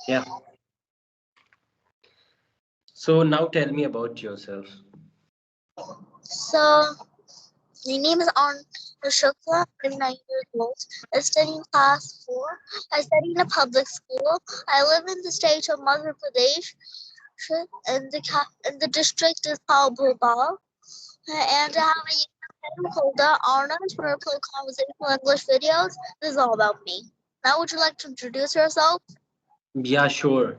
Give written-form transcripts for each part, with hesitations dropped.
Yeah. So now tell me about yourself. So, my name is Arun Shukla. I'm 9 years old. I study in class 4. I study in a public school. I live in the state of Madhya Pradesh, and the district is called Bhopal. And I have a YouTube channel called The Arnold where I upload conversational English videos. This is all about me. Now, would you like to introduce yourself? Yeah, sure.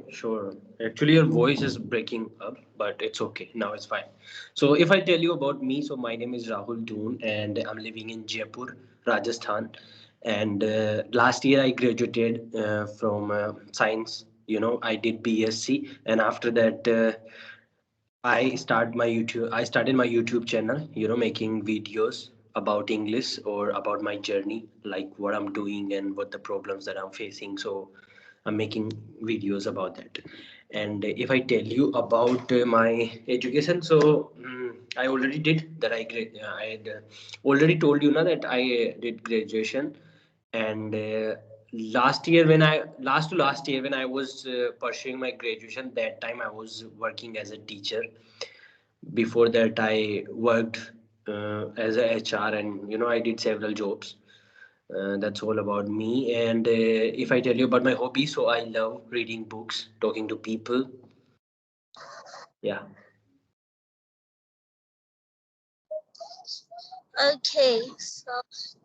Actually, your voice is breaking up, but it's okay. Now it's fine. So, if I tell you about me, so my name is Rahul Doon, and I'm living in Jaipur, Rajasthan. And last year, I graduated from science. I did BSc, and after that, I started my YouTube channel, making videos about English or about my journey, like what I'm doing and what the problems that I'm facing. So I'm making videos about that. And if I tell you about my education, so I already did that. I had already told you now that I did graduation, and last year when I was pursuing my graduation, that time I was working as a teacher. Before that, I worked as a HR, and I did several jobs. That's all about me. And if I tell you about my hobby, so I love reading books, talking to people. Yeah. Okay, so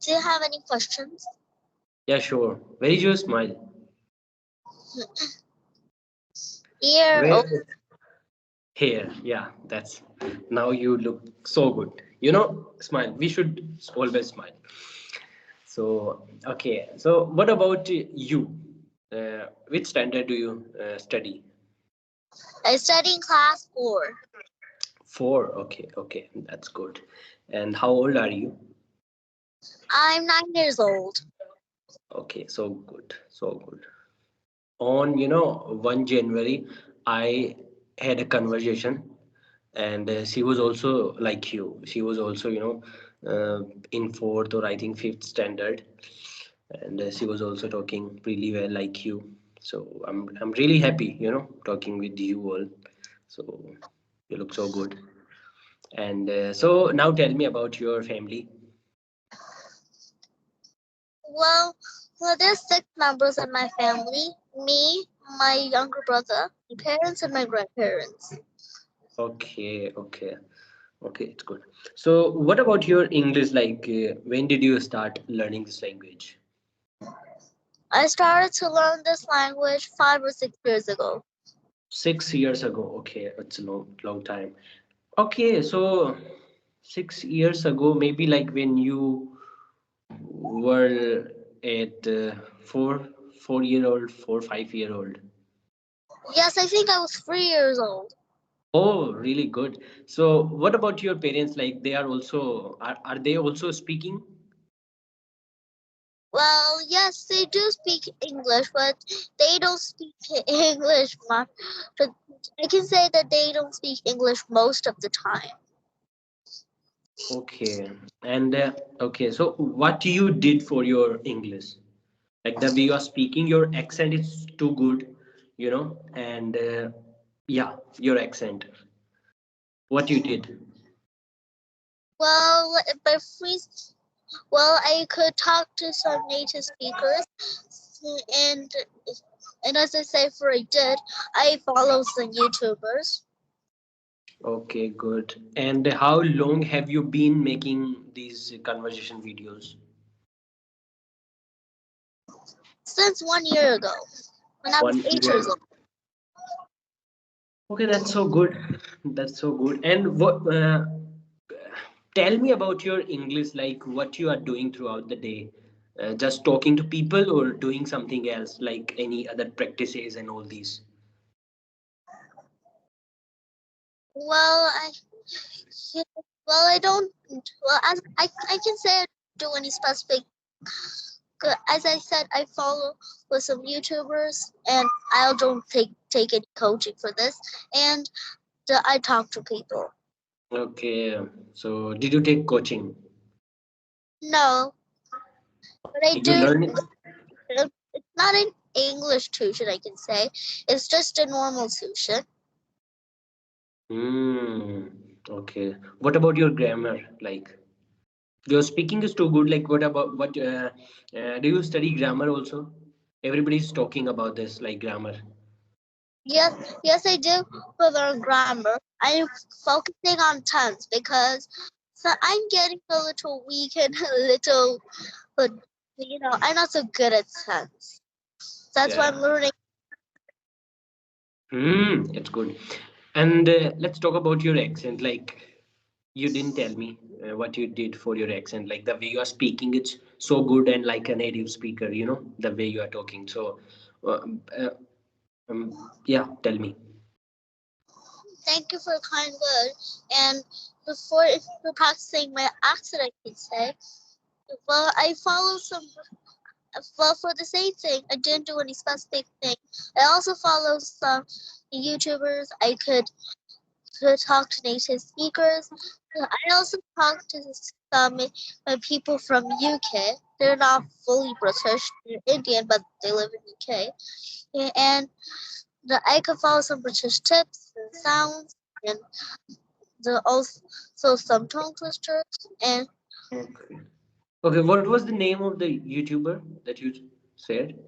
do you have any questions? Yeah, sure. Where is your smile? Here, Where? oh, Here. Yeah, that's now you look so good. Smile. We should always smile. So, okay. So, what about you? Which standard do you study? I study in class 4. Four. Okay. That's good. And how old are you? I'm 9 years old. Okay, so good. So good. On 1 January, I had a conversation, and she was also like you. She was also in fourth or I think fifth standard, and she was also talking really well like you. So I'm really happy talking with you all. So you look so good. And so now tell me about your family. Well, there's 6 members in my family. Me, my younger brother, my parents, and my grandparents. Okay, it's good. So, what about your English? Like, when did you start learning this language? I started to learn this language 5 or 6 years ago. 6 years ago. Okay, it's a long time. Okay, so 6 years ago, maybe like when you were at 4 year old, 5 year old. Yes, I think I was 3 years old. Oh, really good. So, what about your parents? Like, they are they also speaking? Well, yes, they do speak English, but they don't speak English much. But I can say that they don't speak English most of the time. Okay. And okay, so what you did for your English? Like the way you are speaking, your accent is too good, and yeah, your accent. What you did? Well, by free, well, I could talk to some native speakers, and and as I say, for I did, I follow some YouTubers Okay, good. And how long have you been making these conversation videos? since 1 year ago when I was One 8 years year. old. Okay, that's so good. That's so good. And what? Tell me about your English, like what you are doing throughout the day. Just talking to people or doing something else, like any other practices and all these. Well, yeah, well, I don't. Well, I can say I don't do any specific. As I said, I follow with some YouTubers, and I don't take any coaching for this, and I talk to people. Okay, so did you take coaching? No, but I Did you do. learn it? It's not in. English tuition, I can say. It's just a normal tuition. Hmm. Okay. What about your grammar? Like, your speaking is too good. Like, what about what? Do you study grammar also? Everybody's talking about this, like grammar. Yes, I do for learn grammar. I'm focusing on tense because so I'm getting a little weak and a little, but I'm not so good at tense. That's why I'm Yeah. learning. Hmm. It's good. And let's talk about your accent. Like, you didn't tell me what you did for your accent. Like the way you are speaking, it's so good and like a native speaker. The way you are talking. So, uh, uh, yeah. Tell me. Thank you for a kind word. And for practicing my accent, I can say, well, I follow some. Well, for the same thing, I didn't do any specific thing. I also follow some YouTubers. I could talk to native speakers. I also talk to some people from UK. They're not fully British. They're Indian, but they live in UK. And I could follow some British tips and sounds, and also some tongue twisters. And Okay. Okay. What was the name of the YouTuber that you said?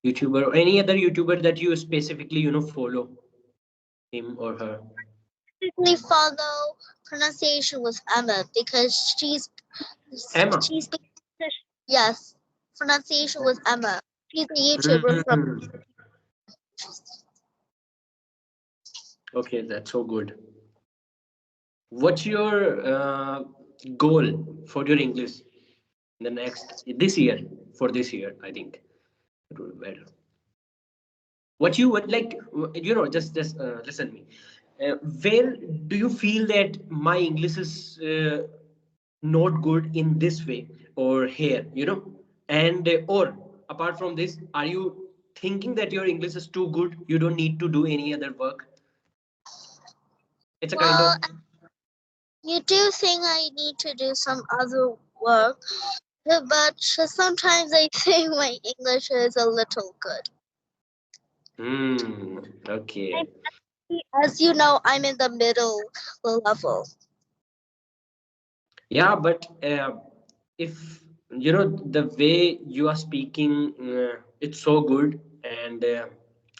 YouTuber or any other YouTuber that you specifically follow him or her? basically follow pronunciation with Emma because Emma. she's yes, pronunciation with Emma. She's a YouTuber from. Mhm. Okay, that's so good. What's your goal for your English in the next this year? For this year, I think it will be better. What you would like, just listen me. Where do you feel that my English is not good in this way or here? And or apart from this, are you thinking that your English is too good? You don't need to do any other work. It's a kind Well, of. you do think I need to do some other work, but sometimes I think my English is a little good. Hmm. And Okay. as you know, I'm in the middle level. Yeah, but if the way you are speaking, it's so good. And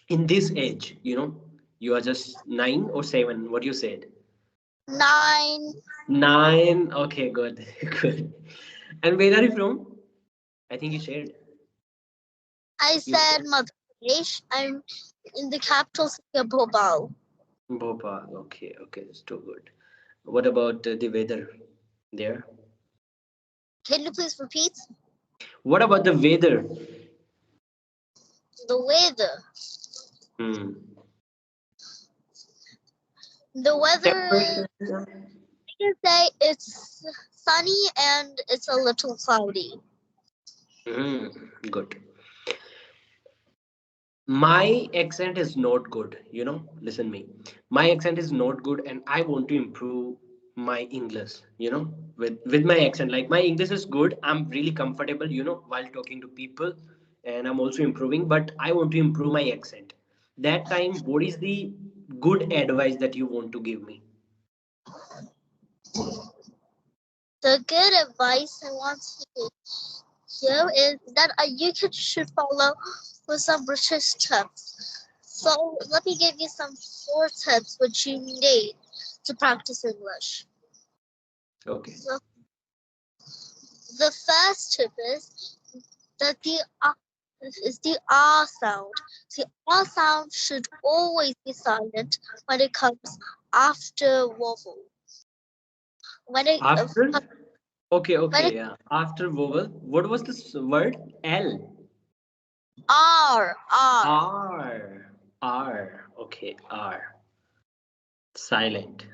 in this age, you are just 9 or 7. What you said? 9. 9. Okay, good, good. And where are you from? I think you shared. I You said Madhya Pradesh. I'm in the capital city of Bhopal. Bhopal. Okay, okay, it's too good. What about the weather there? Can you please repeat? What about the weather? The weather. Hmm. The weather, Temperature. I can say it's sunny and it's a little cloudy. Hmm. Good. My accent is not good, listen me. My accent is not good and I want to improve my English, with my accent. Like my English is good, I'm really comfortable, while talking to people, and I'm also improving, but I want to improve my accent. That time, what is the good advice that you want to give me? The good advice I want to give is that should follow with some British tips. So let me give you some 4 tips which you need to practice English. Okay. So the first tip is that the R sound. The R sound should always be silent when it comes after vowel. When it After. Okay, when okay, it yeah, after vowel, what was this word? L. R. R. Okay, R. Silent.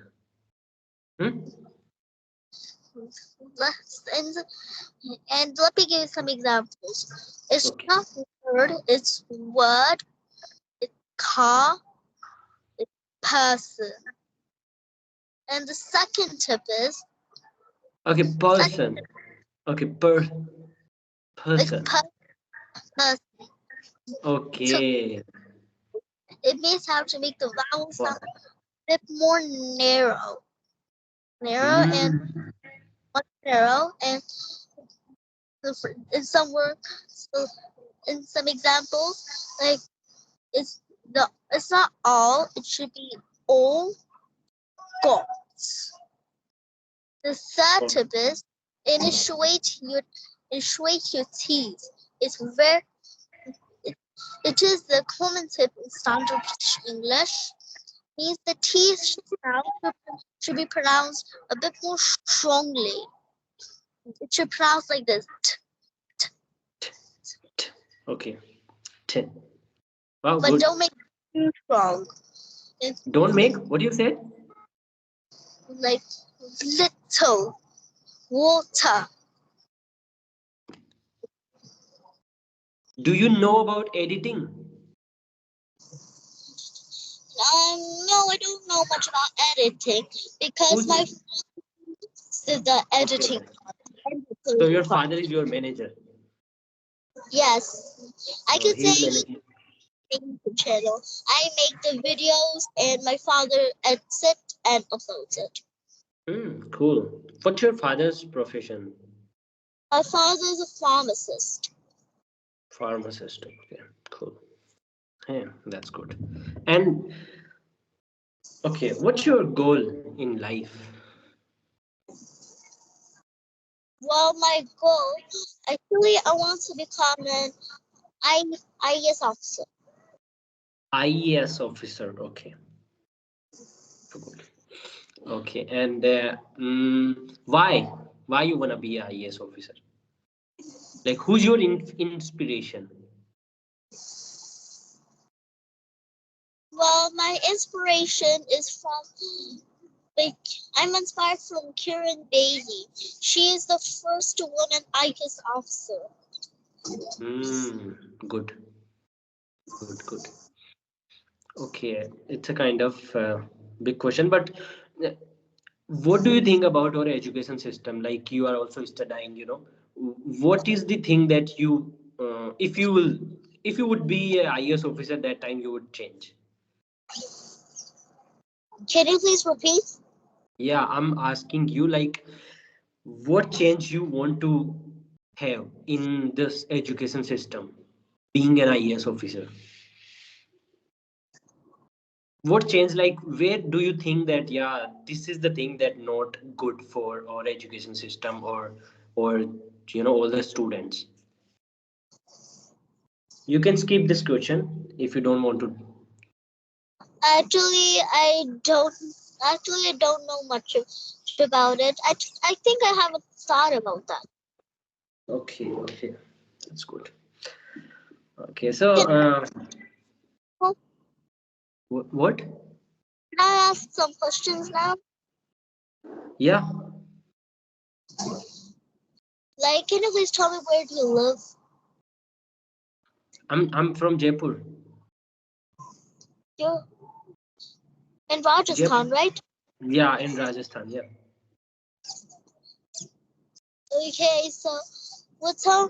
Hmm? And, and let me give you some examples. It's Okay. not word, it's word, it's car, it's person. And the second tip is Okay, second person. Okay, it's person. person. So Okay. it means how to make the vowel sound Wow. a bit more narrow and Mm. much narrow. And in some work, so in some examples, like it's not all. It should be all gods. The third Okay. tip is initiate your teeth. It's very it, it is the common tip in standard English. Means the teeth should be pronounced a bit more strongly. It should pronounce like this. Okay. 10. Wow, But good. don't make it too strong. It's Don't make what you said. like little water. Do you know about editing? No, I don't know much about editing because Who's my did the okay? editing Okay. and the So your coding part. father is your manager. Yes, I So can say he's he managing. made the channel. I make the videos and my father edits it and uploads it. Cool. What's your father's profession? My father is a pharmacist. Pharmacist. Okay. Cool. Yeah, that's good. And okay, what's your goal in life? Well, my goal, actually, I want to become an I, IAS officer. IES officer. Okay. Good. Okay. And why? Why you wanna be a IES officer? Like, who's your inspiration? Well, my inspiration is from like I'm inspired from Kiran Bailey. She is the first woman IAS officer. Good. Good. Good. Okay. It's a kind of big question, but uh, what do you think about our education system? Like, you are also studying, what is the thing that you, if you would be a IAS officer that time, you would change? Can you please repeat? Yeah, I'm asking you, like, what change you want to have in this education system, being an IAS officer? What change, like, where do you think that, yeah, this is the thing that not good for our education system, or all the students? You can skip this question if you don't want to. Actually, I don't know much about it. I think I haven't thought about that. Okay, okay, that's good. Okay, so Can, can what? I ask some questions now? Yeah, Like, can you please tell me where do you live? I'm from Jaipur. You're in Jaipur. Rajasthan, right? Yeah, in Rajasthan. Yeah. Okay, so what tell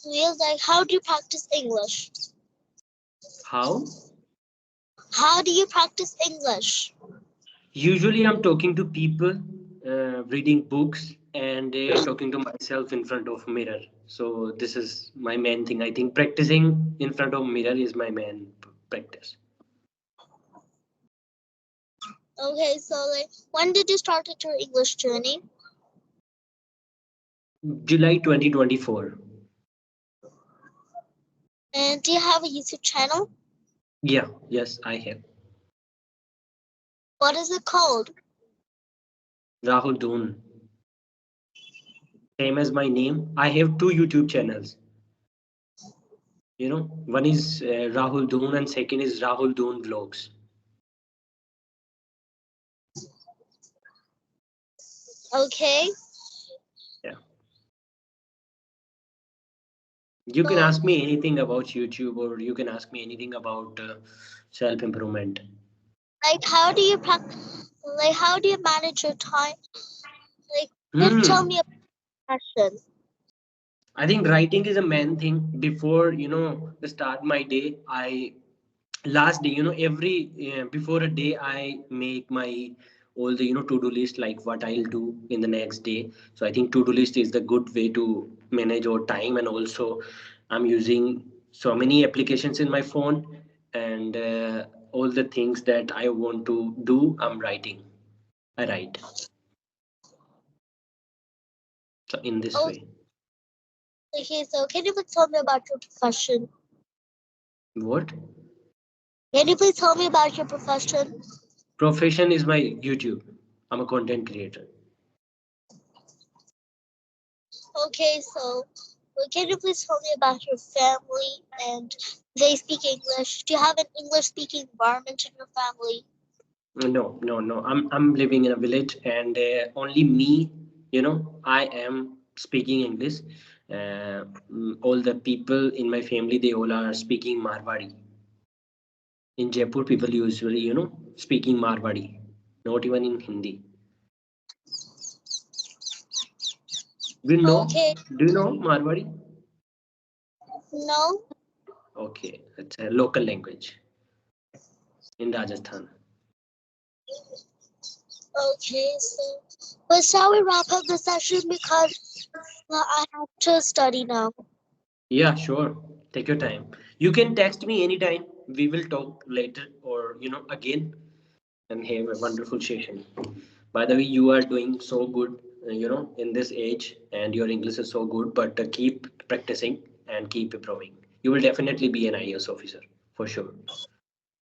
me like how do you practice English? How? How do you practice English? Usually, I'm talking to people, reading books, and talking to myself in front of mirror. So this is my main thing. I think practicing in front of mirror is my main practice. Okay, so like when did you start your English journey? July 2024. And do you have a YouTube channel? Yeah. Yes, I have. What is it called? Rahul Doon. Same as my name. I have two YouTube channels. One is Rahul Doon, and second is Rahul Doon Vlogs. Okay. Yeah. You can So ask me anything about YouTube, or you can ask me anything about self improvement. like how do you practice like how do you manage your time? Like can you tell Hmm. me a passion? I think writing is a main thing. Before the start my day, I last day, every before a day I make my all the to do list, like what I'll do in the next day. So I think to do list is the good way to manage our time. And also I'm using so many applications in my phone, and all the things that I want to do, I'm writing. I write. So in this Oh, way. okay. So can you please tell me about your profession? What Can you please tell me about your profession? profession is my YouTube? I'm a content creator. Okay, so can you please tell me about your family and they speak English? Do you have an English speaking environment in your family? No, no, no. I'm living in a village, and only me. I am speaking English. All the people in my family, they all are speaking Marwari. In Jaipur, people usually, speaking Marwari, not even in Hindi. We know. Okay, Do you know Marwari? no. Okay, it's a local language in Rajasthan. Okay, so but shall we wrap up the session because I have to study now. Yeah, sure. Take your time. You can text me anytime. We will talk later, or again, and have a wonderful session. By the way, you are doing so good, in this age, and your English is so good. But keep practicing and keep improving. You will definitely be an IAS officer for sure.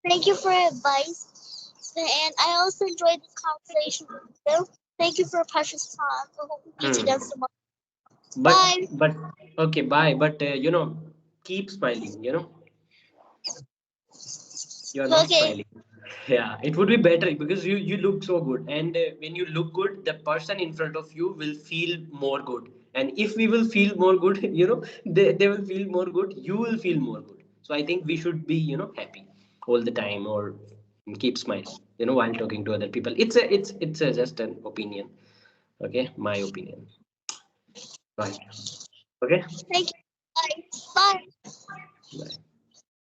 Thank you for your advice, and I also enjoyed this conversation with you. Thank you for your precious time. I hope we meet again Hmm. tomorrow. Bye. But okay, bye. But keep smiling. You are not Okay. smiling. Yeah, it would be better because you look so good, and when you look good, the person in front of you will feel more good. And if we will feel more good, they will feel more good. You will feel more good. So I think we should be happy all the time, or keep smiling. While talking to other people. It's just an opinion. Okay, my opinion. Right. Okay. Thank you. Bye. Bye. Bye.